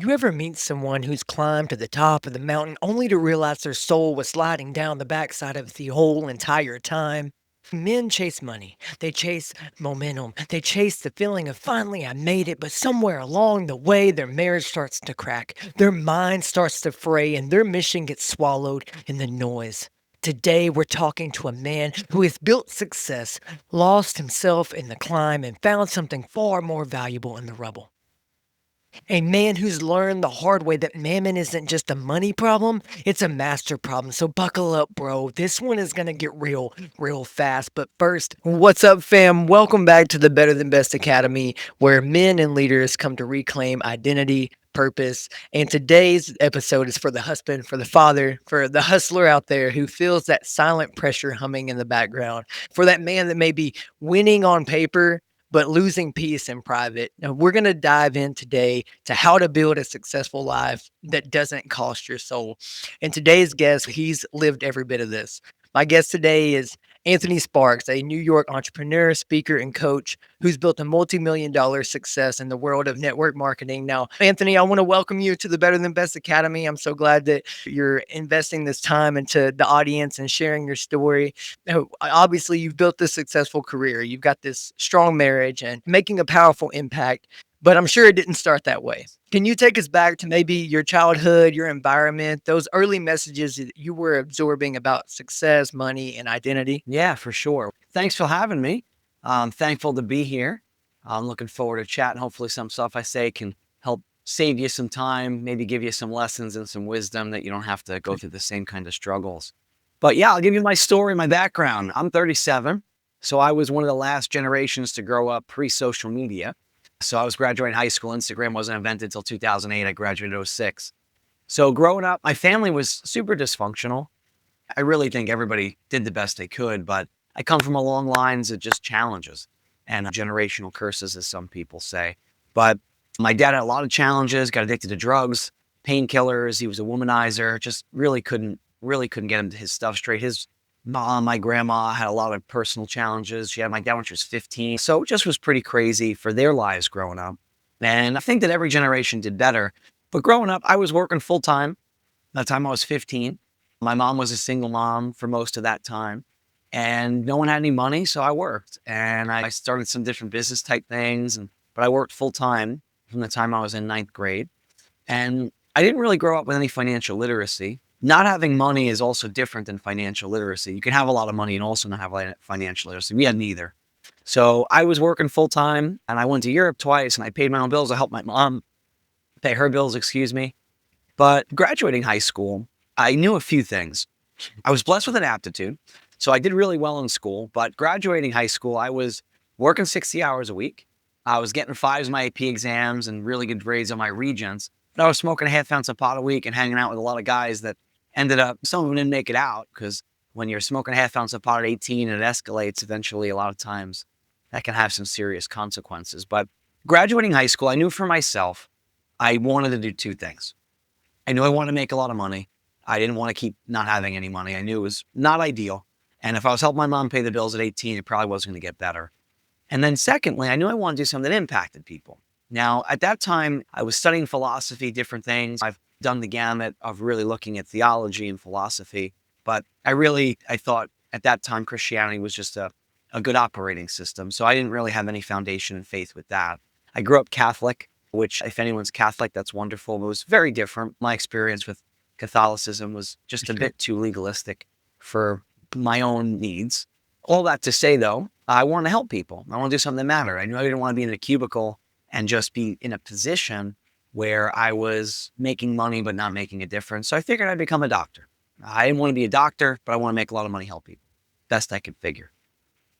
You ever meet someone who's climbed to the top of the mountain only to realize their soul was sliding down the backside of the whole entire time? Men chase money. They chase momentum. They chase the feeling of finally I made it, but somewhere along the way, their marriage starts to crack. Their mind starts to fray, and their mission gets swallowed in the noise. Today, we're talking to a man who has built success, lost himself in the climb, and found something far more valuable in the rubble. A man who's learned the hard way that mammon isn't just a money problem, it's a master problem. So buckle up, bro. This one is going to get real, real fast. But first, what's up, fam? Welcome back to the Better Than Best Academy, where men and leaders come to reclaim identity, purpose. And today's episode is for the husband, for the father, for the hustler out there who feels that silent pressure humming in the background, for that man that may be winning on paper but losing peace in private. Now, we're going to dive in today to how to build a successful life that doesn't cost your soul. And today's guest, he's lived every bit of this. My guest today is Anthony Sparks, a New York entrepreneur, speaker, and coach who's built a multi-million-dollar success in the world of network marketing. Now, Anthony, I want to welcome you to the Better Than Best Academy. I'm so glad that you're investing this time into the audience and sharing your story. Now, obviously, you've built this successful career. You've got this strong marriage and making a powerful impact, but I'm sure it didn't start that way. Can you take us back to maybe your childhood, your environment, those early messages that you were absorbing about success, money, and identity? Yeah, for sure. Thanks for having me. I'm thankful to be here. I'm looking forward to chatting. Hopefully some stuff I say can help save you some time, maybe give you some lessons and some wisdom that you don't have to go through the same kind of struggles. But yeah, I'll give you my story, my background. I'm 37. So I was one of the last generations to grow up pre-social media. So I was graduating high school. Instagram wasn't invented until 2008. I graduated in 06. So growing up, my family was super dysfunctional. I really think everybody did the best they could, but I come from a long lines of just challenges and generational curses, as some people say. But my dad had a lot of challenges, got addicted to drugs, painkillers. He was a womanizer, just really couldn't get his stuff straight. His mom, my grandma, had a lot of personal challenges. She had my dad when she was 15. So it just was pretty crazy for their lives growing up. And I think that every generation did better. But growing up, I was working full time. By the time I was 15. My mom was a single mom for most of that time, and no one had any money, so I worked. And I started some different business type things, but I worked full time from the time I was in ninth grade. And I didn't really grow up with any financial literacy. Not having money is also different than financial literacy. You can have a lot of money and also not have financial literacy. We had neither. So I was working full time, and I went to Europe twice, and I paid my own bills. I helped my mom pay her bills, But graduating high school, I knew a few things. I was blessed with an aptitude, so I did really well in school. But graduating high school, I was working 60 hours a week. I was getting fives in my AP exams and really good grades on my regents. But I was smoking a half ounce of pot a week and hanging out with a lot of guys that ended up, some of them didn't make it out, because when you're smoking a half ounce of pot at 18 and it escalates eventually, a lot of times that can have some serious consequences. But graduating high school, I knew for myself, I wanted to do two things. I knew I wanted to make a lot of money. I didn't want to keep not having any money. I knew it was not ideal. And if I was helping my mom pay the bills at 18, it probably wasn't going to get better. And then secondly, I knew I wanted to do something that impacted people. Now, at that time, I was studying philosophy, different things. I've done the gamut of really looking at theology and philosophy. But I thought at that time, Christianity was just a good operating system. So I didn't really have any foundation in faith with that. I grew up Catholic, which if anyone's Catholic, that's wonderful. But it was very different. My experience with Catholicism was just a bit too legalistic for my own needs. All that to say, though, I want to help people. I want to do something that mattered. I knew I didn't want to be in a cubicle and just be in a position where I was making money but not making a difference. So I figured I'd become a doctor. I didn't want to be a doctor, but I want to make a lot of money, help people. Best I could figure.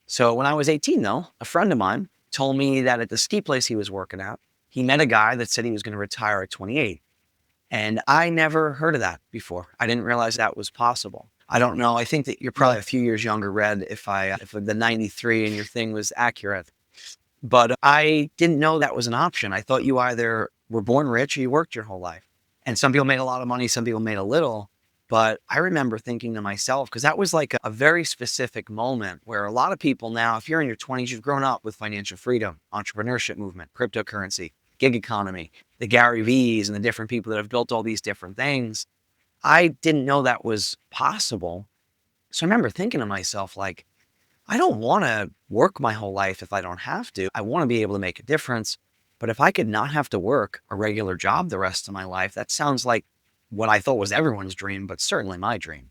So when I was 18, though, a friend of mine told me that at the ski place he was working at, he met a guy that said he was going to retire at 28. And I never heard of that before. I didn't realize that was possible. I don't know. I think that you're probably a few years younger, Red, if the 93 and your thing was accurate. But I didn't know that was an option. I thought you either were born rich or you worked your whole life. And some people made a lot of money, some people made a little. But I remember thinking to myself, because that was like a very specific moment where a lot of people now, if you're in your 20s, you've grown up with financial freedom, entrepreneurship movement, cryptocurrency. gig economy, the Gary V's and the different people that have built all these different things. I didn't know that was possible. So I remember thinking to myself, like, I don't want to work my whole life if I don't have to. I want to be able to make a difference. But if I could not have to work a regular job the rest of my life, that sounds like what I thought was everyone's dream, but certainly my dream.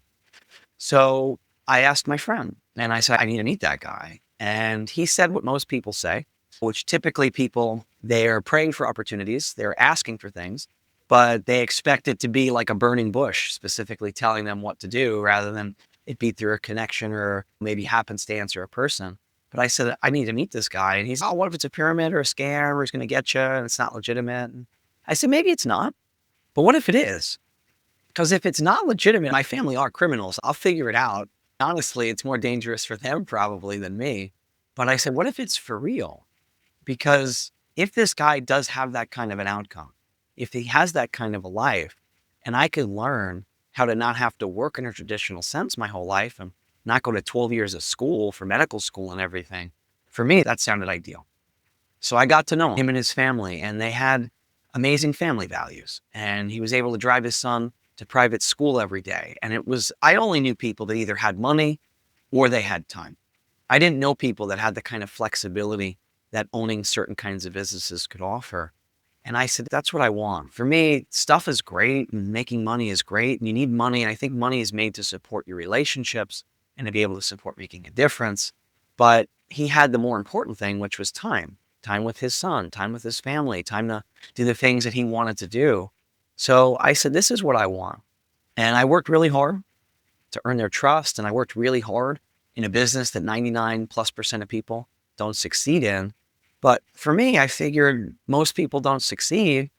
So I asked my friend and I said, I need to meet that guy. And he said what most people say, which typically people, they're praying for opportunities, they're asking for things, but they expect it to be like a burning bush, specifically telling them what to do rather than it be through a connection or maybe happenstance or a person. But I said, I need to meet this guy. And he's, oh, what if it's a pyramid or a scam or he's going to get you and it's not legitimate? And I said, maybe it's not. But what if it is? Because if it's not legitimate, my family are criminals. I'll figure it out. Honestly, it's more dangerous for them probably than me. But I said, what if it's for real? Because if this guy does have that kind of an outcome, if he has that kind of a life, and I could learn how to not have to work in a traditional sense my whole life and not go to 12 years of school for medical school and everything, for me, that sounded ideal. So I got to know him and his family, and they had amazing family values. And he was able to drive his son to private school every day. And it was, I only knew people that either had money or they had time. I didn't know people that had the kind of flexibility that owning certain kinds of businesses could offer. And I said, that's what I want. For me, stuff is great and making money is great. And you need money. And I think money is made to support your relationships and to be able to support making a difference. But he had the more important thing, which was time with his son, time with his family, time to do the things that he wanted to do. So I said, this is what I want. And I worked really hard to earn their trust. And I worked really hard in a business that 99+% of people don't succeed in. But for me, I figured most people don't succeed.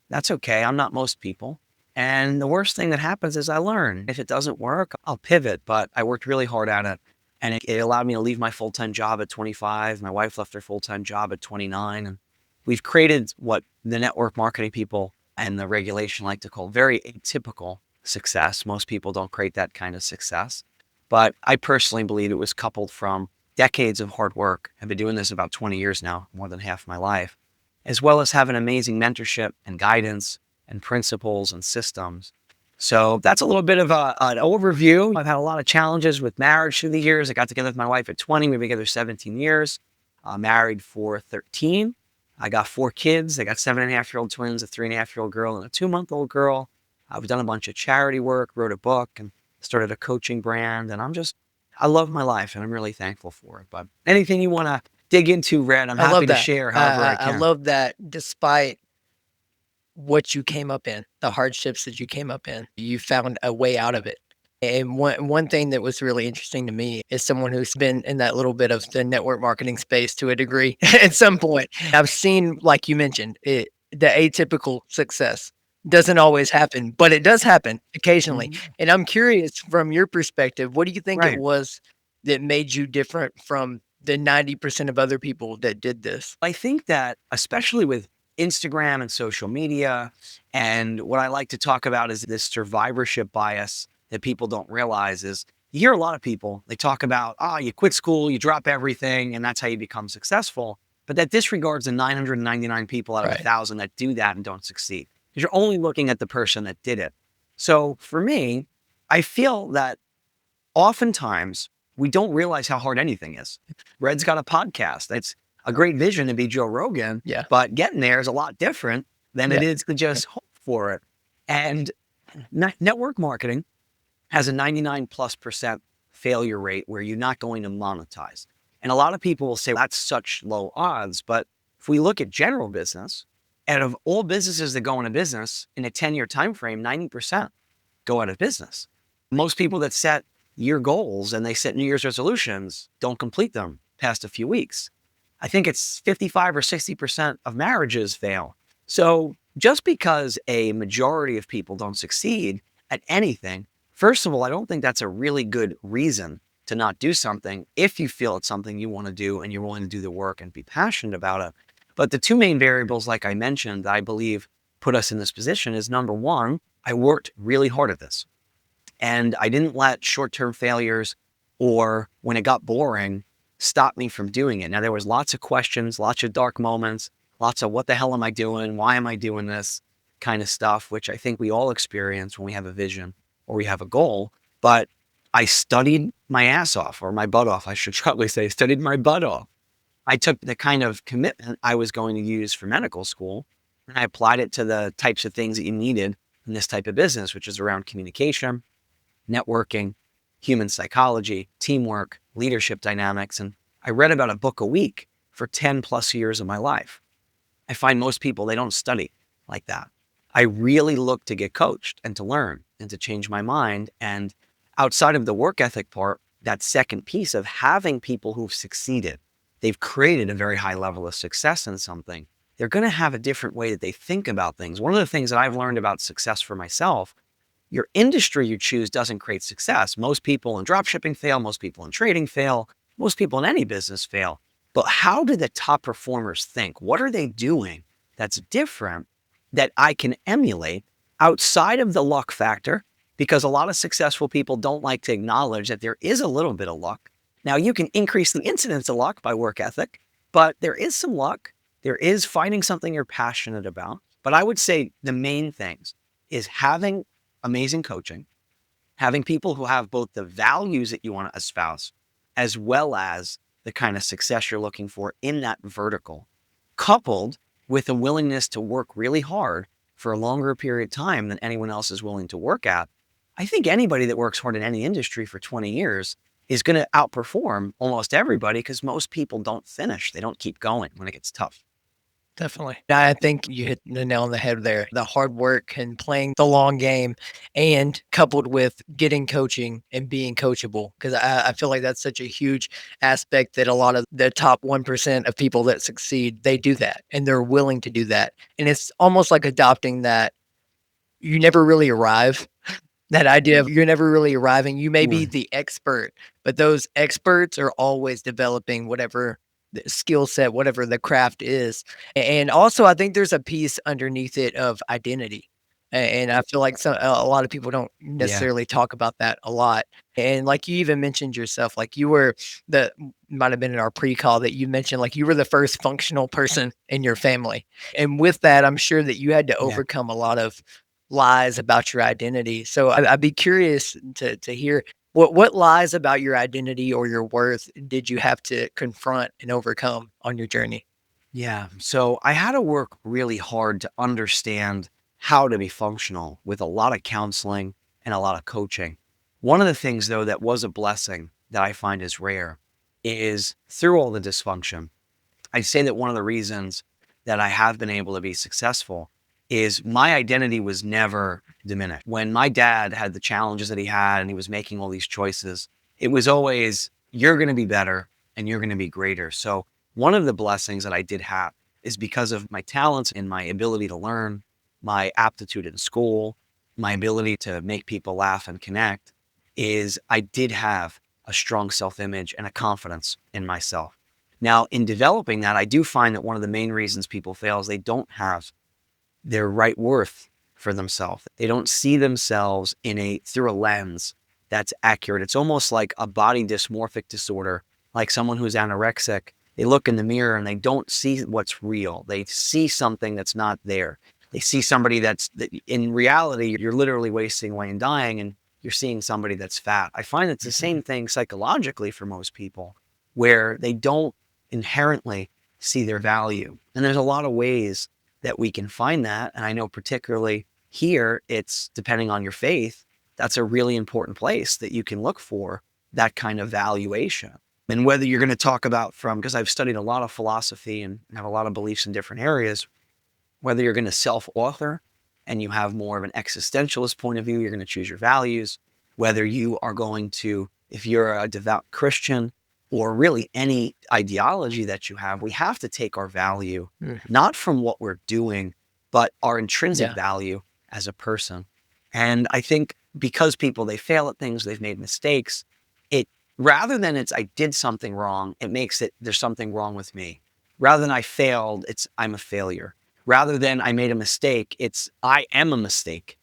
That's okay. I'm not most people. And the worst thing that happens is I learn. If it doesn't work, I'll pivot. But I worked really hard at it. And it allowed me to leave my full-time job at 25. My wife left her full-time job at 29. And we've created what the network marketing people and the regulation like to call very atypical success. Most people don't create that kind of success. But I personally believe it was coupled from decades of hard work. I've been doing this about 20 years now, more than half my life, as well as having amazing mentorship and guidance and principles and systems. So that's a little bit of an overview. I've had a lot of challenges with marriage through the years. I got together with my wife at 20. We've been together 17 years, married for 13. I got 4 kids. I got 7.5-year-old twins, a 3.5-year-old girl, and a 2-month-old girl. I've done a bunch of charity work, wrote a book, and started a coaching brand. And I love my life, and I'm really thankful for it. But anything you want to dig into, Red, I'm I happy love to that. share however I I can. love that despite what you came up in, the hardships that you came up in, you found a way out of it. And one thing that was really interesting to me is someone who's been in that little bit of the network marketing space to a degree at some point. I've seen, like you mentioned, the atypical success doesn't always happen, but it does happen occasionally. Mhm. And I'm curious from your perspective, what do you think it Right. was that made you different from the 90% of other people that did this? I think that especially with Instagram and social media, and what I like to talk about is this survivorship bias that people don't realize is you hear a lot of people, they talk about, you quit school, you drop everything, and that's how you become successful. But that disregards the 999 people out of Right. 1,000 that do that and don't succeed. Because you're only looking at the person that did it. So for me, I feel that oftentimes we don't realize how hard anything is. Red's got a podcast. It's a great vision to be Joe Rogan, Yeah. but getting there is a lot different than Yeah. it is to just hope for it. And network marketing has a 99+% failure rate where you're not going to monetize. And a lot of people will say that's such low odds. But if we look at general business, out of all businesses that go into business in a 10-year time frame, 90% go out of business. Most people that set year goals and they set New Year's resolutions don't complete them past a few weeks. I think it's 55 or 60% of marriages fail. So just because a majority of people don't succeed at anything, first of all, I don't think that's a really good reason to not do something if you feel it's something you want to do and you're willing to do the work and be passionate about it. But the 2 main variables, like I mentioned, that I believe put us in this position is number one, I worked really hard at this. And I didn't let short-term failures or when it got boring stop me from doing it. Now, there was lots of questions, lots of dark moments, lots of what the hell am I doing? Why am I doing this kind of stuff, which I think we all experience when we have a vision or we have a goal. But I studied my ass off, or my butt off, I should probably say, studied my butt off. I took the kind of commitment I was going to use for medical school and I applied it to the types of things that you needed in this type of business, which is around communication, networking, human psychology, teamwork, leadership dynamics. And I read about a book a week for 10 plus years of my life. I find most people, they don't study like that. I really look to get coached and to learn and to change my mind. And outside of the work ethic part, that second piece of having people who've succeeded, they've created a very high level of success in something. They're going to have a different way that they think about things. One of the things that I've learned about success for myself, your industry you choose doesn't create success. Most people in dropshipping fail. Most people in trading fail. Most people in any business fail. But how do the top performers think? What are they doing that's different that I can emulate outside of the luck factor? Because a lot of successful people don't like to acknowledge that there is a little bit of luck. Now, you can increase the incidence of luck by work ethic, but there is some luck. There is finding something you're passionate about. But I would say the main things is having amazing coaching, having people who have both the values that you want to espouse, as well as the kind of success you're looking for in that vertical, coupled with a willingness to work really hard for a longer period of time than anyone else is willing to work at. I think anybody that works hard in any industry for 20 years is going to outperform almost everybody because most people don't finish. They don't keep going when it gets tough. Definitely. I think you hit the nail on the head there. The hard work and playing the long game and coupled with getting coaching and being coachable. Because I feel like that's such a huge aspect that a lot of the top 1% of people that succeed, they do that and they're willing to do that. And it's almost like adopting that you never really arrive. That idea of you're never really arriving. You may be Right. the expert, but those experts are always developing whatever the skill set, whatever the craft is. And also, I think there's a piece underneath it of identity. And I feel like a lot of people don't Yeah. necessarily talk about that a lot. And like you even mentioned yourself, like you were might have been in our pre-call that you mentioned, like you were the first functional person in your family. And with that, I'm sure that you had to Yeah. overcome a lot of lies about your identity. So I'd be curious to hear what lies about your identity or your worth did you have to confront and overcome on your journey? Yeah. So I had to work really hard to understand how to be functional with a lot of counseling and a lot of coaching. One of the things, though, that was a blessing that I find is rare is through all the dysfunction. I say that one of the reasons that I have been able to be successful is my identity was never diminished. When my dad had the challenges that he had and he was making all these choices, it was always, you're going to be better and you're going to be greater. So one of the blessings that I did have is because of my talents and my ability to learn, my aptitude in school, my ability to make people laugh and connect, is I did have a strong self-image and a confidence in myself. Now, in developing that, I do find that one of the main reasons people fail is they don't have their right worth for themselves. They don't see themselves through a lens that's accurate. It's almost like a body dysmorphic disorder, like someone who's anorexic. They look in the mirror and they don't see what's real. They see something that's not there. They see somebody that in reality, you're literally wasting away and dying, and you're seeing somebody that's fat. I find it's the same thing psychologically for most people, where they don't inherently see their value. And there's a lot of ways that we can find that. And I know particularly here, it's depending on your faith, that's a really important place that you can look for that kind of valuation. And whether you're going to talk about because I've studied a lot of philosophy and have a lot of beliefs in different areas, whether you're going to self-author and you have more of an existentialist point of view, you're going to choose your values, whether you are going to, if you're a devout Christian or really any ideology that you have, we have to take our value, Mm, not from what we're doing, but our intrinsic yeah, value as a person. And I think because people, they fail at things, they've made mistakes, it rather than it's I did something wrong, it makes it there's something wrong with me. Rather than I failed, it's I'm a failure. Rather than I made a mistake, it's I am a mistake.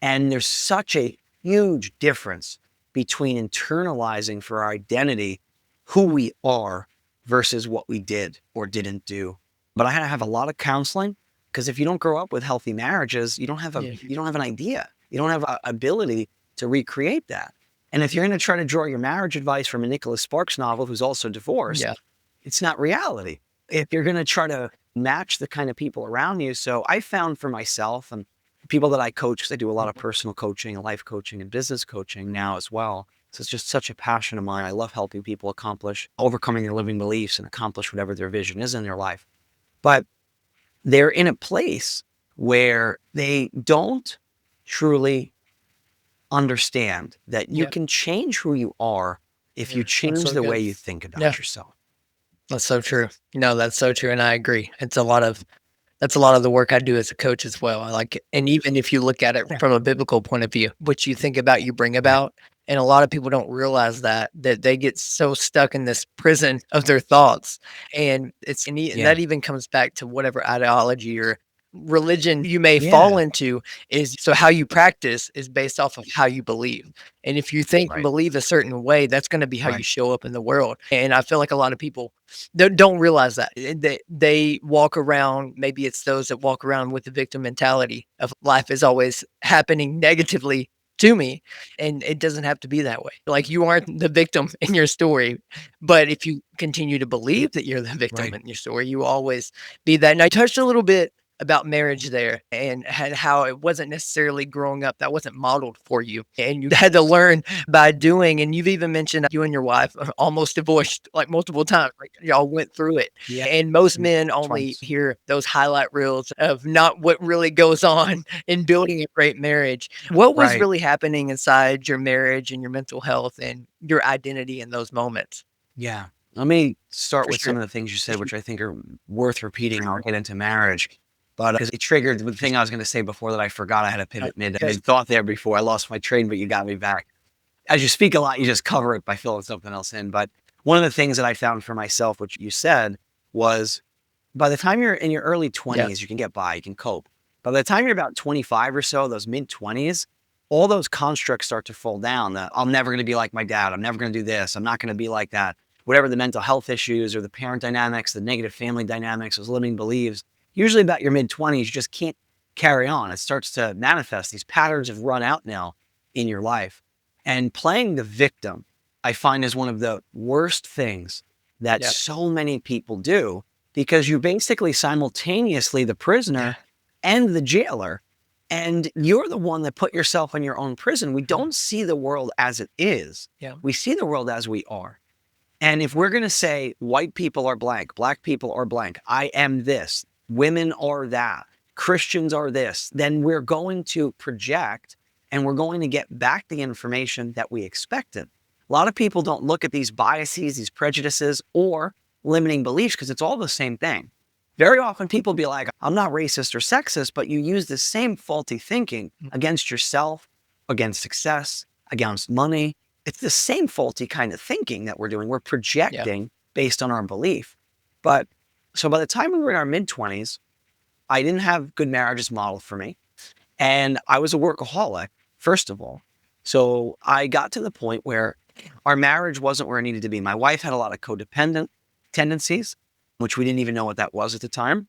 And there's such a huge difference between internalizing for our identity who we are versus what we did or didn't do. But I had to have a lot of counseling, because if you don't grow up with healthy marriages, Yeah. you don't have an idea. You don't have a ability to recreate that. And if you're going to try to draw your marriage advice from a Nicholas Sparks novel who's also divorced, Yeah. it's not reality. If you're going to try to match the kind of people around you. So I found for myself and people that I coach, because I do a lot of personal coaching and life coaching and business coaching now as well. So it's just such a passion of mine. I love helping people accomplish, overcoming their limiting beliefs and accomplish whatever their vision is in their life. But they're in a place where they don't truly understand that you Yeah. can change who you are if you Yeah. That's change so the good. way you think Yeah. about yourself. That's so true. No, that's so true, and I agree. That's a lot of the work I do as a coach as well. I like it. And even if you look at it from a biblical point of view, what you think about, you bring Right. about. And a lot of people don't realize that they get so stuck in this prison of their thoughts. And Yeah. that even comes back to whatever ideology or religion you may fall Yeah. into is so how you practice is based off of how you believe. And if you think and Right. believe a certain way, that's going to be how you Right. show up in the world. And I feel like a lot of people don't realize that. They walk around, maybe it's those that walk around with the victim mentality of life is always happening negatively to me, and it doesn't have to be that way. Like, you aren't the victim in your story, but if you continue to believe that you're the victim Right. in your story, you will always be that. And I touched a little bit about marriage there and had how it wasn't necessarily growing up, that wasn't modeled for you, and you had to learn by doing. And you've even mentioned you and your wife are almost divorced like multiple times, like y'all went through it. Yeah. And most men only Twice. hear those highlight reels of not what really goes on in building a great marriage. What was Right. really happening inside your marriage and your mental health and your identity in those moments? Yeah. Let me start For with some sure. of the things you said, which I think are worth repeating. I'll get into marriage. But because it triggered the thing I was going to say before that I forgot, I had a pivot mid thought there before. I lost my train, but you got me back. As you speak a lot, you just cover it by filling something else in. But one of the things that I found for myself, which you said, was by the time you're in your early Yeah. 20s, you can get by, you can cope. By the time you're about 25 or so, those mid 20s, all those constructs start to fall down. I'm never going to be like my dad. I'm never going to do this. I'm not going to be like that. Whatever the mental health issues or the parent dynamics, the negative family dynamics, those limiting beliefs, usually about your mid 20s, you just can't carry on. It starts to manifest. These patterns have run out now in your life. And playing the victim, I find, is one of the worst things that Yeah. so many people do, because you're basically simultaneously the Yeah. prisoner and the jailer. And you're the one that put yourself in your own prison. We Mhm. don't see the world as it is. Yeah. We see the world as we are. And if we're going to say white people are blank, black people are blank, I am this, women are that, Christians are this, then we're going to project and we're going to get back the information that we expected. A lot of people don't look at these biases, these prejudices, or limiting beliefs, because it's all the same thing. Very often people be like, I'm not racist or sexist, but you use the same faulty thinking Mm. against yourself, against success, against money. It's the same faulty kind of thinking that we're doing. We're Yeah. projecting based on our belief. But so by the time we were in our mid 20s, I didn't have good marriages modeled for me. And I was a workaholic, first of all. So I got to the point where our marriage wasn't where it needed to be. My wife had a lot of codependent tendencies, which we didn't even know what that was at the time.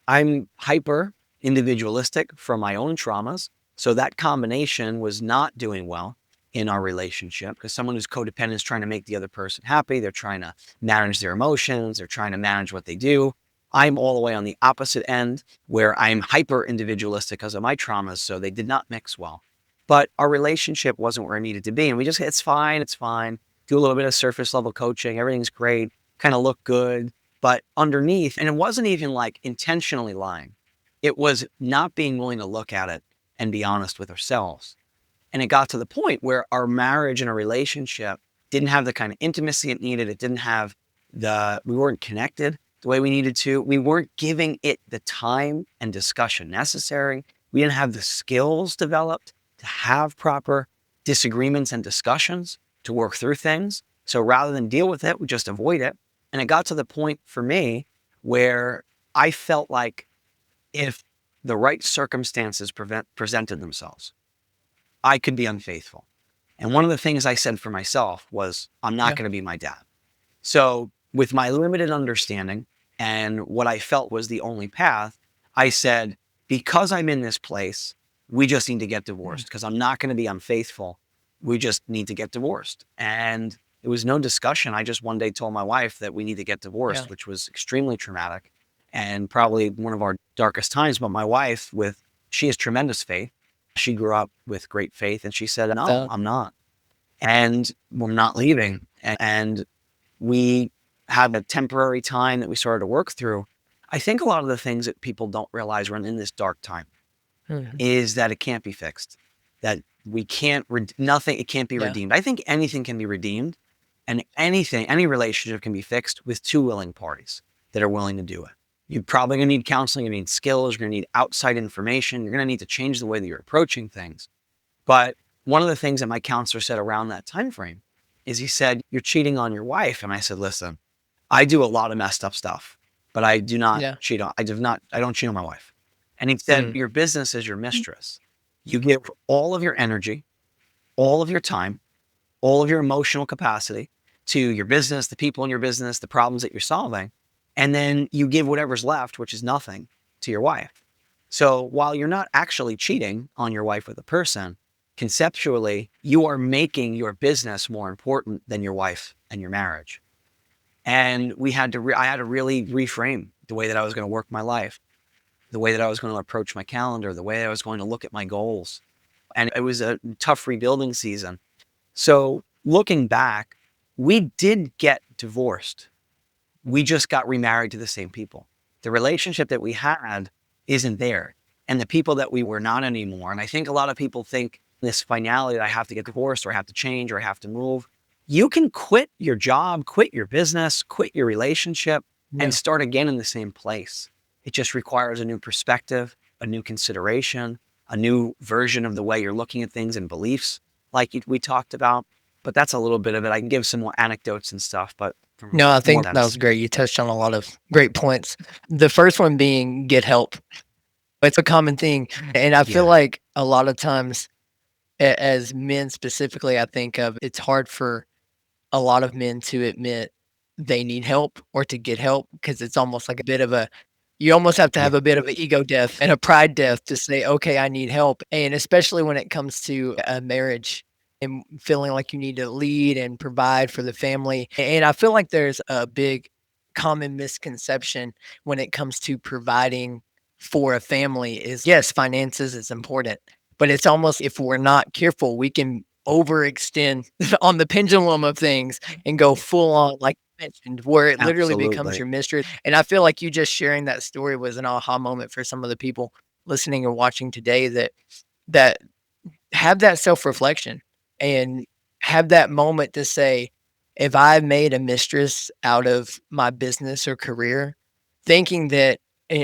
I'm hyper individualistic from my own traumas. So that combination was not doing well in our relationship, because someone who's codependent is trying to make the other person happy. They're trying to manage their emotions. They're trying to manage what they do. I'm all the way on the opposite end, where I'm hyper individualistic because of my traumas. So they did not mix well. But our relationship wasn't where it needed to be. And we just, it's fine. It's fine. Do a little bit of surface level coaching. Everything's great. Kind of look good. But underneath, and it wasn't even like intentionally lying, it was not being willing to look at it and be honest with ourselves. And it got to the point where our marriage and our relationship didn't have the kind of intimacy it needed. It didn't have we weren't connected the way we needed to. We weren't giving it the time and discussion necessary. We didn't have the skills developed to have proper disagreements and discussions to work through things. So rather than deal with it, we just avoid it. And it got to the point for me where I felt like if the right circumstances presented themselves, I could be unfaithful. And one of the things I said for myself was, I'm not Yeah. going to be my dad. So with my limited understanding, and what I felt was the only path, I said, because I'm in this place, we just need to get divorced because I'm not going to be unfaithful. We just need to get divorced. And it was no discussion. I just one day told my wife that we need to get Yeah. divorced, which was extremely traumatic and probably one of our darkest times. But my wife, she has tremendous faith. She grew up with great faith and she said, no, So, I'm not. And we're not leaving. And we had a temporary time that we started to work through. I think a lot of the things that people don't realize when in this dark time mhm. is that it can't be fixed, that we can't, nothing, it can't be Yeah. redeemed. I think anything can be redeemed and any relationship can be fixed with two willing parties that are willing to do it. You're probably going to need counseling, you need skills, you're going to need outside information, you're going to need to change the way that you're approaching things. But one of the things that my counselor said around that time frame is he said, you're cheating on your wife. And I said, listen, I do a lot of messed up stuff, but I do not Yeah. cheat on, I don't cheat on my wife. And he said, Mm. your business is your mistress. You give all of your energy, all of your time, all of your emotional capacity to your business, the people in your business, the problems that you're solving. And then you give whatever's left, which is nothing, to your wife. So while you're not actually cheating on your wife with a person, conceptually, you are making your business more important than your wife and your marriage. And I had to really reframe the way that I was going to work my life, the way that I was going to approach my calendar, the way I was going to look at my goals. And it was a tough rebuilding season. So looking back, we did get divorced. We just got remarried to the same people. The relationship that we had isn't there. And the people that we were not anymore. And I think a lot of people think this finality that I have to get divorced or I have to change or I have to move. You can quit your job, quit your business, quit your relationship and Yeah. start again in the same place. It just requires a new perspective, a new consideration, a new version of the way you're looking at things and beliefs, like we talked about. But that's a little bit of it. I can give some more anecdotes and stuff, but from No, I more think that was sense. great. You touched on a lot of great points. The first one being get help. It's a common thing, and I feel Yeah. like a lot of times, as men specifically, I think of it's hard for a lot of men to admit they need help or to get help because it's almost like a bit of a you almost have to Yeah. have a bit of an ego death and a pride death to say, "Okay, I need help." And especially when it comes to a marriage and feeling like you need to lead and provide for the family. And I feel like there's a big common misconception when it comes to providing for a family is yes, finances is important, but it's almost if we're not careful, we can overextend on the pendulum of things and go full on, like you mentioned, where it literally becomes Absolutely. your mistress. And I feel like you just sharing that story was an aha moment for some of the people listening or watching today that have that self-reflection and have that moment to say, if I made a mistress out of my business or career, thinking that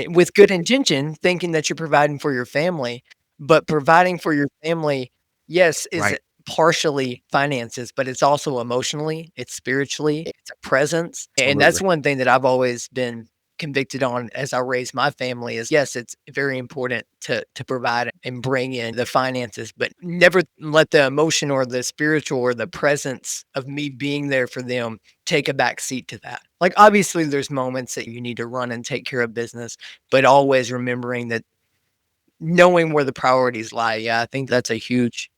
with good intention, thinking that you're providing for your family, but providing for your family, yes, is Right. partially finances, but it's also emotionally, it's spiritually, it's a presence. And that's Absolutely. one thing that I've always been convicted on as I raise my family is yes, it's very important to provide and bring in the finances, but never let the emotion or the spiritual or the presence of me being there for them take a back seat to that. Like obviously there's moments that you need to run and take care of business, but always remembering that knowing where the priorities lie. Yeah, I think that's a huge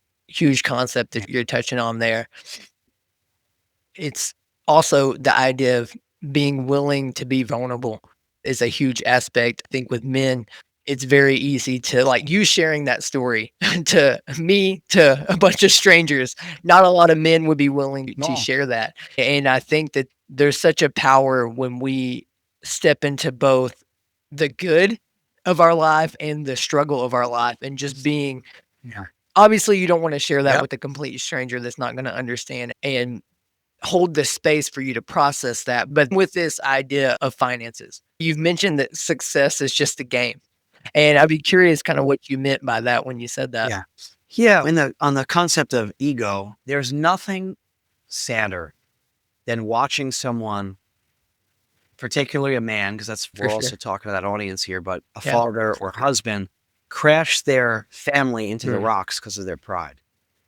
concept Yeah. that you're touching on there. It's also the idea of being willing to be vulnerable is a huge aspect. I think with men, it's very easy to like you sharing that story to me, to a bunch of strangers. Not a lot of men would be willing to No. share that. And I think that there's such a power when we step into both the good of our life and the struggle of our life and just being Yeah. obviously you don't want to share that Yep. with a complete stranger that's not going to understand and hold the space for you to process that. But with this idea of finances, you've mentioned that success is just a game. And I'd be curious kind of what you meant by that when you said that. Yeah. Yeah. On the concept of ego, there's nothing sadder than watching someone, particularly a man, because For we're sure. also talking to that audience here, but a Yeah. father or husband crash their family into the Mm. rocks because of their pride,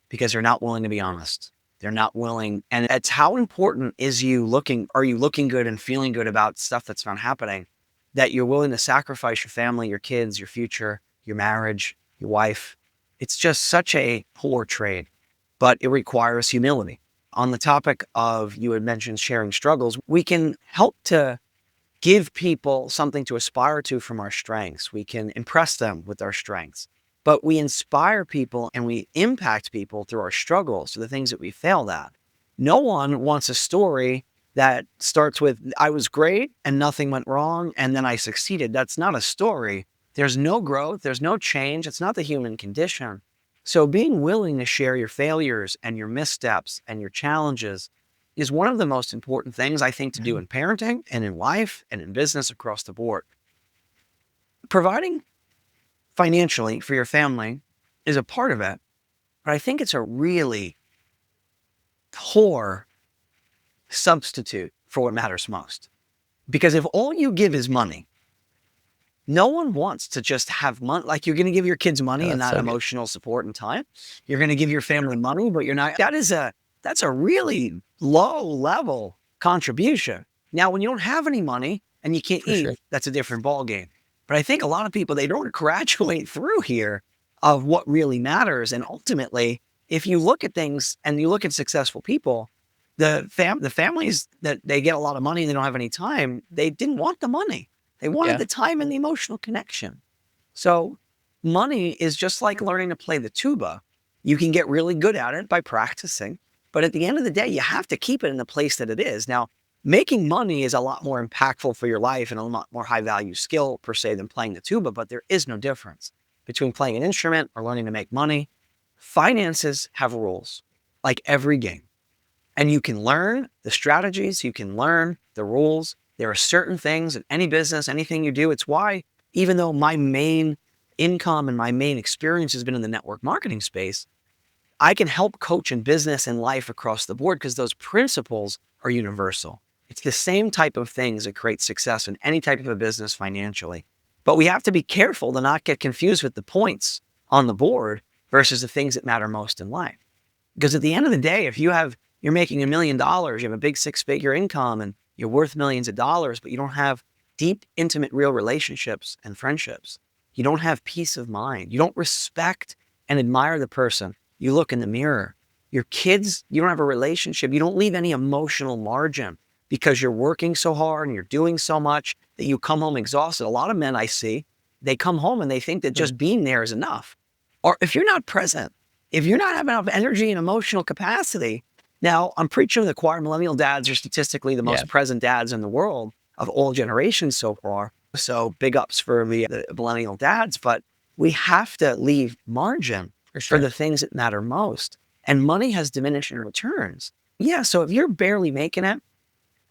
because they're not willing to be honest. They're not willing. And it's how important are you looking good and feeling good about stuff that's not happening, that you're willing to sacrifice your family, your kids, your future, your marriage, your wife. It's just such a poor trade, but it requires humility. On the topic of, you had mentioned sharing struggles, we can help to give people something to aspire to from our strengths. We can impress them with our strengths, but we inspire people and we impact people through our struggles, through the things that we failed at. No one wants a story that starts with, I was great and nothing went wrong and then I succeeded. That's not a story. There's no growth. There's no change. It's not the human condition. So being willing to share your failures and your missteps and your challenges is one of the most important things, I think, to do in parenting and in life and in business across the board. Providing financially for your family is a part of it, but I think it's a really poor substitute for what matters most. Because if all you give is money, no one wants to just have money. Like, you're going to give your kids money and not emotional support and time. You're going to give your family money, but you're not. That's a really low level contribution. Now, when you don't have any money and you can't eat, that's a different ballgame. But I think a lot of people, they don't graduate through here of what really matters. And ultimately, if you look at things and you look at successful people, the families that they get a lot of money and they don't have any time, they didn't want the money. They wanted the time and the emotional connection. So money is just like learning to play the tuba. You can get really good at it by practicing, but at the end of the day, you have to keep it in the place that it is. Now, making money is a lot more impactful for your life and a lot more high value skill per se than playing the tuba, but there is no difference between playing an instrument or learning to make money. Finances have rules, like every game. And you can learn the strategies, you can learn the rules. There are certain things in any business, anything you do. It's why, even though my main income and my main experience has been in the network marketing space, I can help coach in business and life across the board because those principles are universal. It's the same type of things that create success in any type of a business financially. But we have to be careful to not get confused with the points on the board versus the things that matter most in life. Because at the end of the day, if you're making $1 million, you have a big 6-figure income and you're worth millions of dollars, but you don't have deep, intimate, real relationships and friendships. You don't have peace of mind. You don't respect and admire the person. You look in the mirror. Your kids, you don't have a relationship. You don't leave any emotional margin because you're working so hard and you're doing so much that you come home exhausted. A lot of men I see, they come home and they think that just being there is enough. Or if you're not present, if you're not having enough energy and emotional capacity. Now, I'm preaching to the choir. Millennial dads are statistically the most present dads in the world of all generations so far. So big ups for the millennial dads, but we have to leave margin for the things that matter most. And money has diminishing returns. Yeah, so if you're barely making it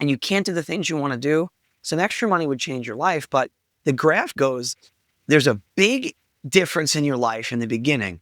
and you can't do the things you want to do, some extra money would change your life. But the graph goes, there's a big difference in your life in the beginning.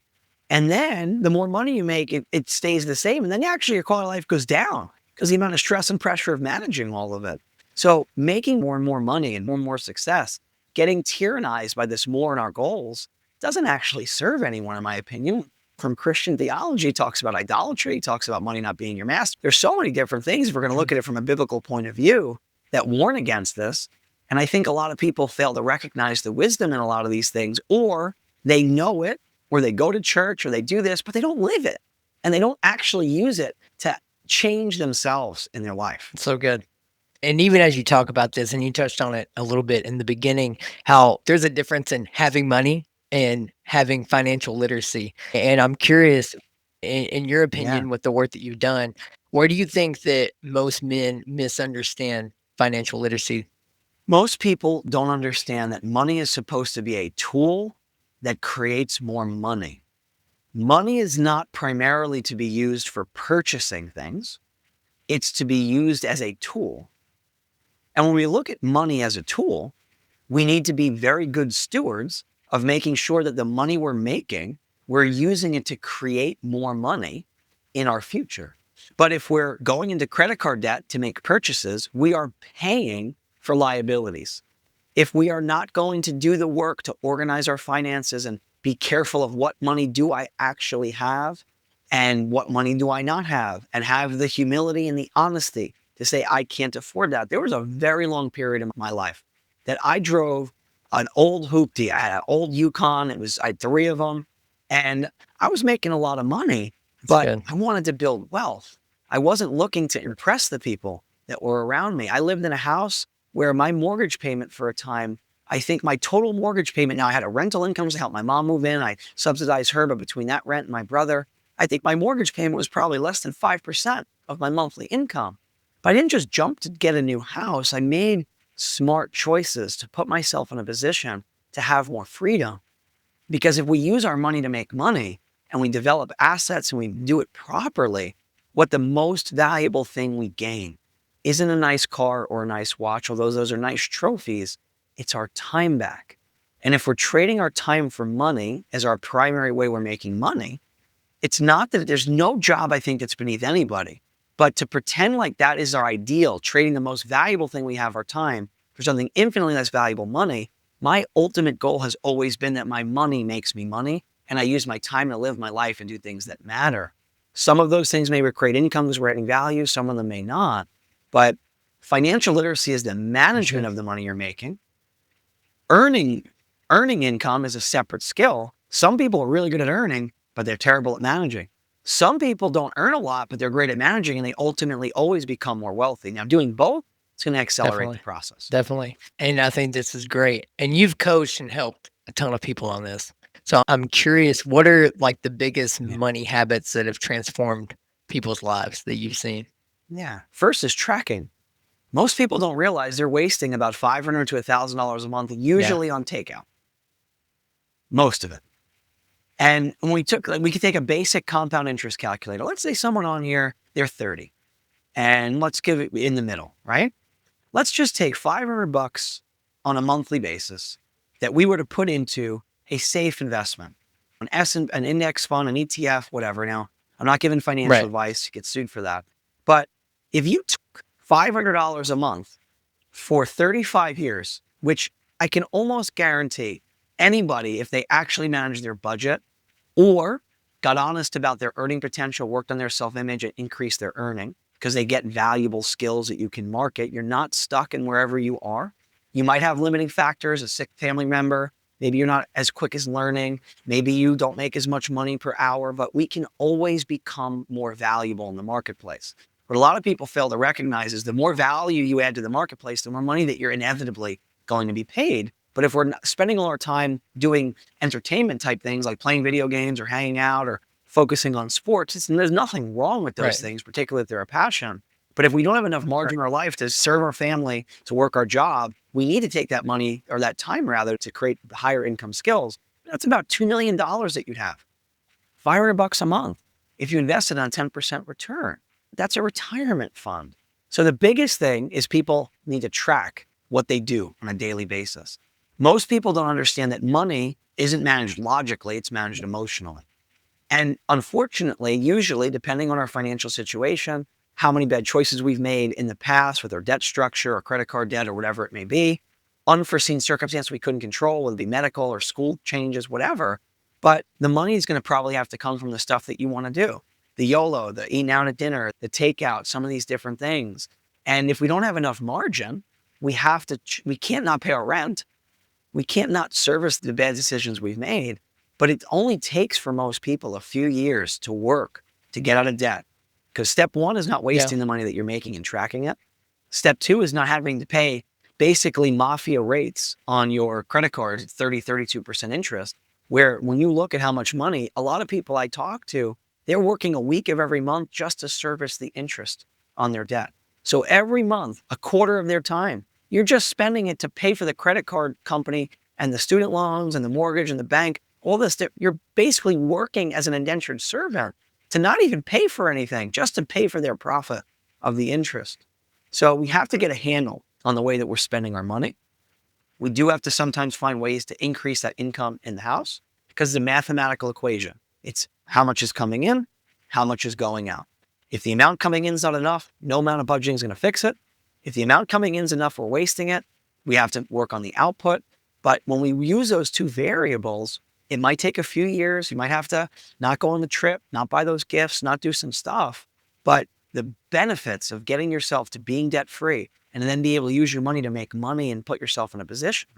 And then the more money you make, it stays the same. And then actually your quality of life goes down because the amount of stress and pressure of managing all of it. So making more and more money and more success, getting tyrannized by this more in our goals doesn't actually serve anyone, in my opinion. From Christian theology, it talks about idolatry, it talks about money not being your master. There's so many different things, if we're going to look at it from a biblical point of view, that warn against this. And I think a lot of people fail to recognize the wisdom in a lot of these things, or they know it, or they go to church, or they do this, but they don't live it. And they don't actually use it to change themselves in their life. So good. And even as you talk about this, and you touched on it a little bit in the beginning, how there's a difference in having money and having financial literacy. And I'm curious, in your opinion, with the work that you've done, where do you think that most men misunderstand financial literacy? Most people don't understand that money is supposed to be a tool that creates more money. Money is not primarily to be used for purchasing things. It's to be used as a tool. And when we look at money as a tool, we need to be very good stewards of making sure that the money we're making, we're using it to create more money in our future. But if we're going into credit card debt to make purchases, we are paying for liabilities. If we are not going to do the work to organize our finances and be careful of what money do I actually have And what money do I not have? And have the humility and the honesty to say, I can't afford that. There was a very long period in my life that I drove an old hoopty. I had an old Yukon. I had 3 of them. And I was making a lot of money, That's but good. I wanted to build wealth. I wasn't looking to impress the people that were around me. I lived in a house where my mortgage payment for a time, I think my total mortgage payment, now I had a rental income to help my mom move in. I subsidized her, but between that rent and my brother, I think my mortgage payment was probably less than 5% of my monthly income. But I didn't just jump to get a new house. I made smart choices to put myself in a position to have more freedom. Because if we use our money to make money and we develop assets and we do it properly, what the most valuable thing we gain isn't a nice car or a nice watch, although those are nice trophies. It's our time back. And if we're trading our time for money as our primary way we're making money, it's not that there's no job I think that's beneath anybody, but to pretend like that is our ideal, trading the most valuable thing we have, our time, for something infinitely less valuable, money. My ultimate goal has always been that my money makes me money, and I use my time to live my life and do things that matter. Some of those things may create incomes, we're adding value, some of them may not. But financial literacy is the management Sure. of the money you're making. Earning income is a separate skill. Some people are really good at earning, but they're terrible at managing. Some people don't earn a lot, but they're great at managing, and they ultimately always become more wealthy. Now, doing both, it's going to accelerate the Definitely. process. Definitely. And I think this is great. And you've coached and helped a ton of people on this. So I'm curious, what are like the biggest Yeah. money habits that have transformed people's lives that you've seen? Yeah. First is tracking. Most people don't realize they're wasting about $500 to $1,000 a month, Yeah. usually on takeout. Most of it. And when we could take a basic compound interest calculator. Let's say someone on here, they're 30, and let's give it in the middle, right? Let's just take $500 on a monthly basis that we were to put into a safe investment, an index fund, an ETF, whatever. Now, I'm not giving financial Right. advice, you get sued for that. But if you took $500 a month for 35 years, which I can almost guarantee anybody, if they actually manage their budget or got honest about their earning potential, worked on their self-image and increased their earning, because they get valuable skills that you can market. You're not stuck in wherever you are. You might have limiting factors, a sick family member. Maybe you're not as quick as learning. Maybe you don't make as much money per hour, but we can always become more valuable in the marketplace. What a lot of people fail to recognize is the more value you add to the marketplace, the more money that you're inevitably going to be paid. But if we're spending all our time doing entertainment type things like playing video games or hanging out or focusing on sports, there's nothing wrong with those Right. things, particularly if they're a passion. But if we don't have enough margin in our life to serve our family, to work our job, we need to take that money, or that time rather, to create higher income skills. That's about $2 million that you'd have. $500 a month. If you invested on 10% return, that's a retirement fund. So the biggest thing is people need to track what they do on a daily basis. Most people don't understand that money isn't managed logically, it's managed emotionally. And unfortunately, usually, depending on our financial situation, how many bad choices we've made in the past with our debt structure or credit card debt or whatever it may be, unforeseen circumstance we couldn't control, whether it be medical or school changes, whatever. But the money is going to probably have to come from the stuff that you want to do. The YOLO, the eating out at dinner, the takeout, some of these different things. And if we don't have enough margin, we can't not pay our rent. We can't not service the bad decisions we've made. But it only takes for most people a few years to work to get out of debt. Because step one is not Yeah. wasting the money that you're making and tracking it. Step two is not having to pay basically mafia rates on your credit card, 32% interest, where when you look at how much money, a lot of people I talk to, they're working a week of every month just to service the interest on their debt. So every month, a quarter of their time, you're just spending it to pay for the credit card company and the student loans and the mortgage and the bank, all this. You're basically working as an indentured servant to not even pay for anything, just to pay for their profit of the interest. So we have to get a handle on the way that we're spending our money. We do have to sometimes find ways to increase that income in the house, because it's a mathematical equation. It's how much is coming in, how much is going out. If the amount coming in is not enough, no amount of budgeting is going to fix it. If the amount coming in is enough, we're wasting it. We have to work on the output. But when we use those two variables, It might take a few years. You might have to not go on the trip, not buy those gifts, not do some stuff. But the benefits of getting yourself to being debt free and then be able to use your money to make money and put yourself in a position,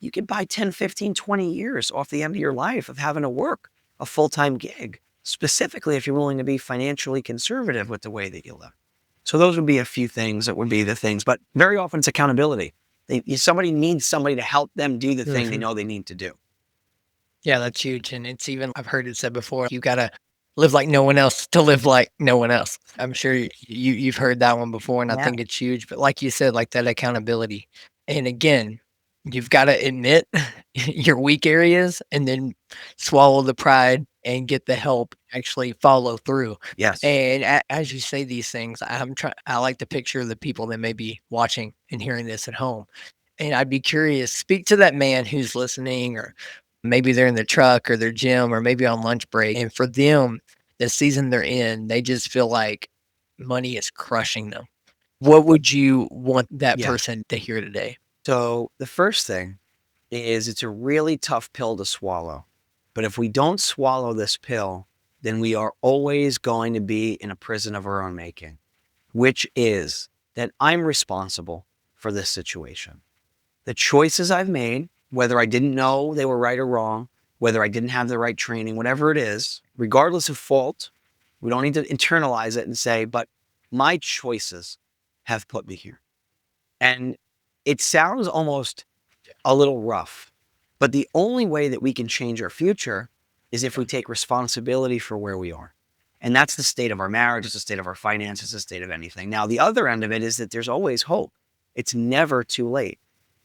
you could buy 10, 15, 20 years off the end of your life of having to work a full-time gig, specifically if you're willing to be financially conservative with the way that you live. So those would be a few things that would be the things, but very often it's accountability. Somebody needs somebody to help them do the thing they Mhm. know they need to do. Yeah, that's huge, and it's even I've heard it said before, you gotta live like no one else to live like no one else. I'm sure you've heard that one before, and I Yeah. think it's huge, but like you said, like that accountability. And again, you've gotta admit your weak areas and then swallow the pride and get the help, actually follow through. Yes. And as you say these things, I like to picture the people that may be watching and hearing this at home. And I'd be curious, speak to that man who's listening, or maybe they're in the truck or their gym or maybe on lunch break. And for them, the season they're in, they just feel like money is crushing them. What would you want that Yeah. person to hear today? So the first thing is it's a really tough pill to swallow. But if we don't swallow this pill, then we are always going to be in a prison of our own making, which is that I'm responsible for this situation. The choices I've made, whether I didn't know they were right or wrong, whether I didn't have the right training, whatever it is, regardless of fault, we don't need to internalize it and say, but my choices have put me here. And it sounds almost a little rough, but the only way that we can change our future is if we take responsibility for where we are. And that's the state of our marriage, it's the state of our finances, the state of anything. Now, the other end of it is that there's always hope. It's never too late.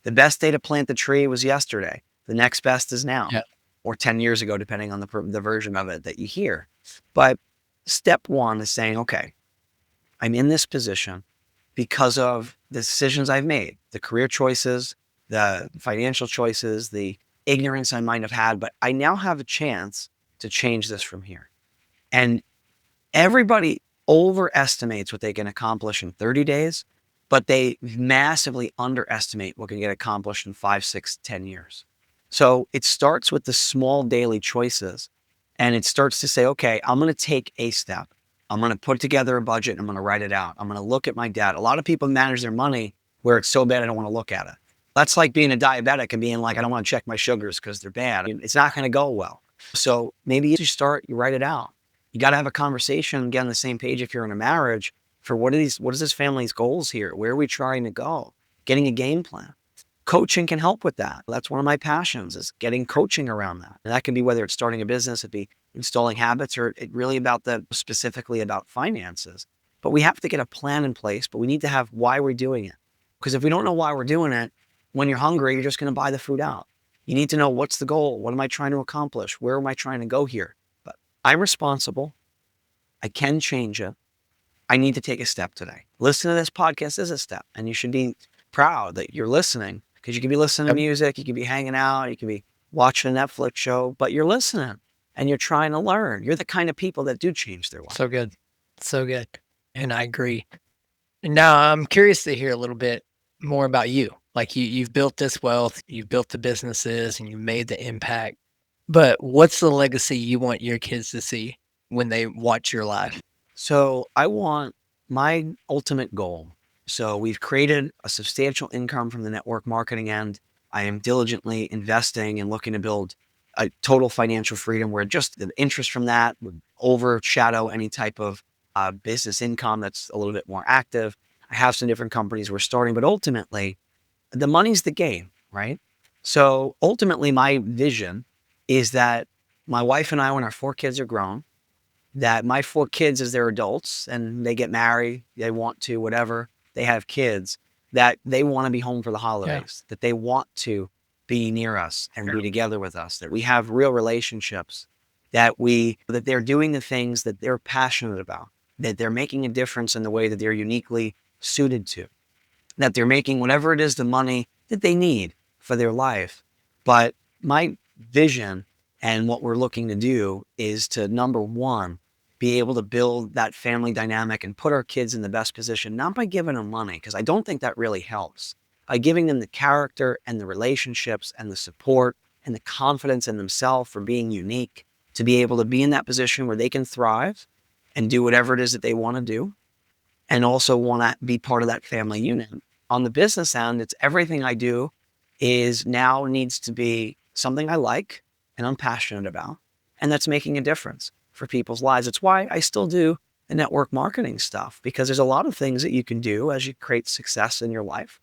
The best day to plant the tree was yesterday. The next best is now, Yeah. or 10 years ago, depending on the version of it that you hear. But step one is saying, okay, I'm in this position because of the decisions I've made, the career choices, the financial choices, the ignorance I might have had, but I now have a chance to change this from here. And everybody overestimates what they can accomplish in 30 days, but they massively underestimate what can get accomplished in 5, 6, 10 years. So it starts with the small daily choices, and it starts to say, okay, I'm going to take a step. I'm going to put together a budget and I'm going to write it out. I'm going to look at my debt. A lot of people manage their money where it's so bad I don't want to look at it. That's like being a diabetic and being like, I don't want to check my sugars because they're bad. It's not going to go well. So maybe you start, you write it out. You got to have a conversation, get on the same page if you're in a marriage for what is this family's goals here? Where are we trying to go? Getting a game plan. Coaching can help with that. That's one of my passions, is getting coaching around that. And that can be whether it's starting a business, it'd be installing habits, or it really specifically about finances. But we have to get a plan in place, but we need to have why we're doing it. Because if we don't know why we're doing it, when you're hungry, you're just going to buy the food out. You need to know, what's the goal? What am I trying to accomplish? Where am I trying to go here? But I'm responsible. I can change it. I need to take a step today. Listen to this podcast is a step, and you should be proud that you're listening, because you could be listening to Yep. music, you could be hanging out, you could be watching a Netflix show, but you're listening and you're trying to learn. You're the kind of people that do change their life. So good. So good. And I agree. And now I'm curious to hear a little bit more about you. Like you've built this wealth, you've built the businesses, and you made the impact. But what's the legacy you want your kids to see when they watch your life? So I want my ultimate goal. So we've created a substantial income from the network marketing end. I am diligently investing and looking to build a total financial freedom where just the interest from that would overshadow any type of business income that's a little bit more active. I have some different companies we're starting, but ultimately, the money's the game, right? So ultimately, my vision is that my wife and I, when our 4 kids are grown, that my 4 kids, as they're adults and they get married, they want to, whatever, they have kids, that they want to be home for the Yeah. holidays, that they want to be near us and be together with us, that we have real relationships, that they're doing the things that they're passionate about, that they're making a difference in the way that they're uniquely suited to, that they're making whatever it is, the money that they need for their life. But my vision and what we're looking to do is to, number one, be able to build that family dynamic and put our kids in the best position, not by giving them money, because I don't think that really helps, by giving them the character and the relationships and the support and the confidence in themselves for being unique to be able to be in that position where they can thrive and do whatever it is that they want to do, and also want to be part of that family unit. On the business end, it's everything I do is now needs to be something I like and I'm passionate about, and that's making a difference for people's lives. It's why I still do the network marketing stuff, because there's a lot of things that you can do as you create success in your life,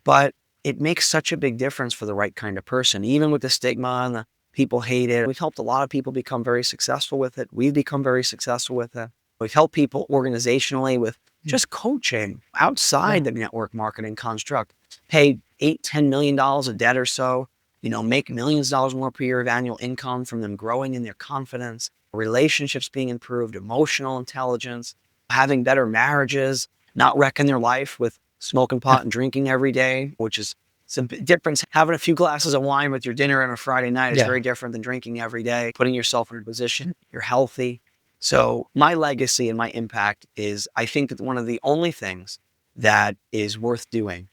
but it makes such a big difference for the right kind of person. Even with the stigma and the people hate it, we've helped a lot of people become very successful with it. We've become very successful with it. We've helped people organizationally with just coaching outside the network marketing construct. Pay $8-10 million of debt or so, make millions of dollars more per year of annual income from them growing in their confidence, relationships being improved, emotional intelligence, having better marriages, not wrecking their life with smoking pot and drinking every day, which is some difference. Having a few glasses of wine with your dinner on a Friday night is very different than drinking every day, putting yourself in a position you're healthy. So my legacy and my impact is, I think that one of the only things that is worth doing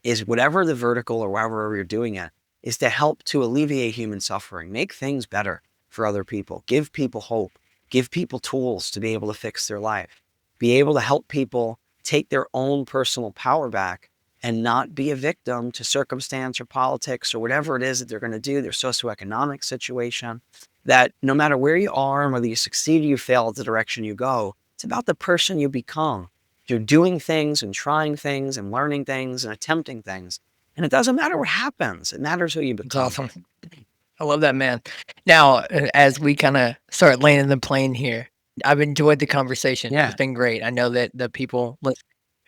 is whatever the vertical or wherever you're doing it is to help to alleviate human suffering, make things better for other people, give people hope, give people tools to be able to fix their life, be able to help people take their own personal power back and not be a victim to circumstance or politics or whatever it is that they're going to do, their socioeconomic situation. That no matter where you are and whether you succeed or you fail at the direction you go, it's about the person you become. You're doing things and trying things and learning things and attempting things. And it doesn't matter what happens. It matters who you It's become. awesome. I love that, man. Now, as we kinda start landing the plane here, I've enjoyed the conversation. It's Yeah, been great. I know that the people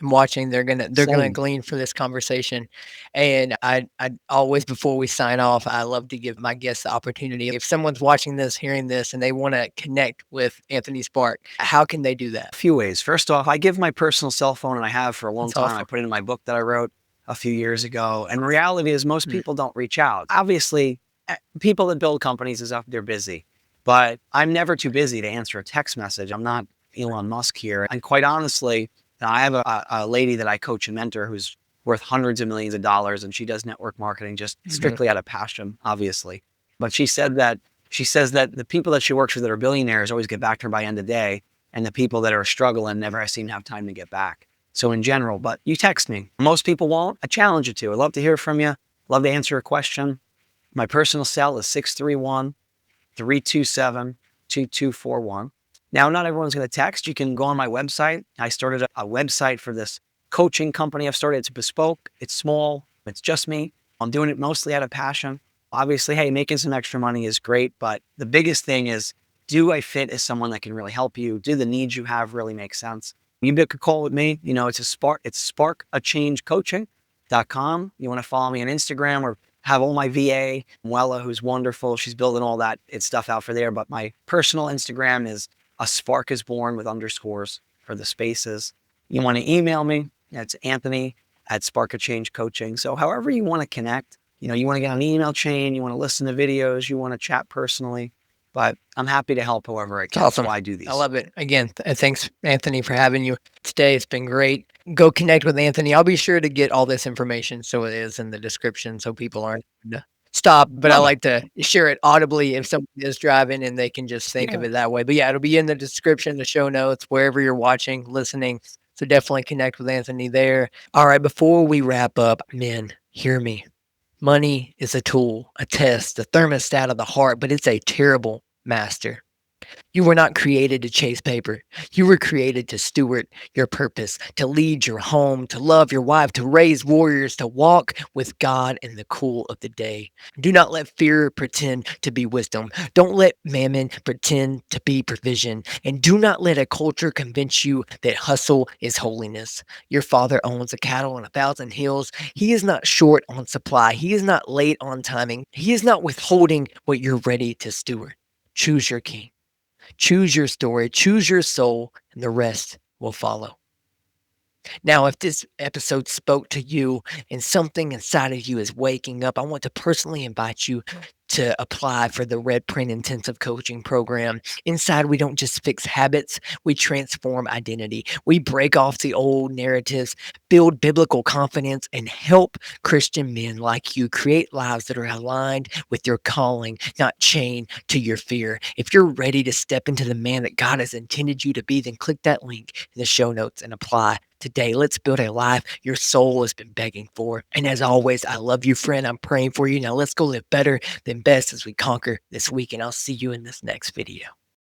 and watching, they're gonna same. glean for this conversation, and I always, before we sign off, I love to give my guests the opportunity. If someone's watching this, hearing this, and they wanna connect with Anthony Spark, how can they do that? A few ways. First off, I give my personal cell phone, and I have for a long That's time. I awesome. put it in my book that I wrote a few years ago. And reality is most Mm, people don't reach out. Obviously, people that build companies is up, they're busy, but I'm never too busy to answer a text message. I'm not Elon Musk here. And quite honestly, I have a lady that I coach and mentor who's worth hundreds of millions of dollars, and she does network marketing just mhm. strictly out of passion, obviously. But she says that the people that she works with that are billionaires always get back to her by end of day, and the people that are struggling never seem to have time to get back. So in general, but you text me. Most people won't. I challenge you to. I'd love to hear from you. Love to answer a question. My personal cell is 631-327-2241. Now, not everyone's going to text. You can go on my website. I started a website for this coaching company I've started. It's bespoke. It's small. It's just me. I'm doing it mostly out of passion. Obviously, hey, making some extra money is great, but the biggest thing is, do I fit as someone that can really help you? Do the needs you have really make sense? You book a call with me. It's sparkachangecoaching.com. You want to follow me on Instagram or have all my VA, Muella, who's wonderful. She's building all that stuff out for there. But my personal Instagram is a spark is born with underscores for the spaces. You want to email me. It's Anthony at Spark of Change Coaching. So however you want to connect, you want to get on an email chain, you want to listen to videos, you want to chat personally, but I'm happy to help however I It's can. That's awesome. why I do I these. love it. Again, thanks, Anthony, for having you today. It's been great. Go connect with Anthony. I'll be sure to get all this information so it is in the description so people aren't gonna stop. But I Love it. like to share it audibly if someone is driving and they can just think of Yeah. it that way. But yeah, it'll be in the description, the show notes, wherever you're watching, listening. So definitely connect with Anthony there. All right, before we wrap up, men, hear me. Money is a tool, a test, a thermostat of the heart, but it's a terrible master. You were not created to chase paper. You were created to steward your purpose, to lead your home, to love your wife, to raise warriors, to walk with God in the cool of the day. Do not let fear pretend to be wisdom. Don't let mammon pretend to be provision. And do not let a culture convince you that hustle is holiness. Your father owns a cattle on 1,000 hills. He is not short on supply. He is not late on timing. He is not withholding what you're ready to steward. Choose your king. Choose your story, choose your soul, and the rest will follow. Now, if this episode spoke to you and something inside of you is waking up, I want to personally invite you to apply for the Red Print Intensive Coaching Program. Inside, we don't just fix habits, we transform identity. We break off the old narratives, build biblical confidence, and help Christian men like you create lives that are aligned with your calling, not chained to your fear. If you're ready to step into the man that God has intended you to be, then click that link in the show notes and apply today. Let's build a life your soul has been begging for. And as always, I love you, friend. I'm praying for you. Now let's go live better than best as we conquer this week. And I'll see you in this next video.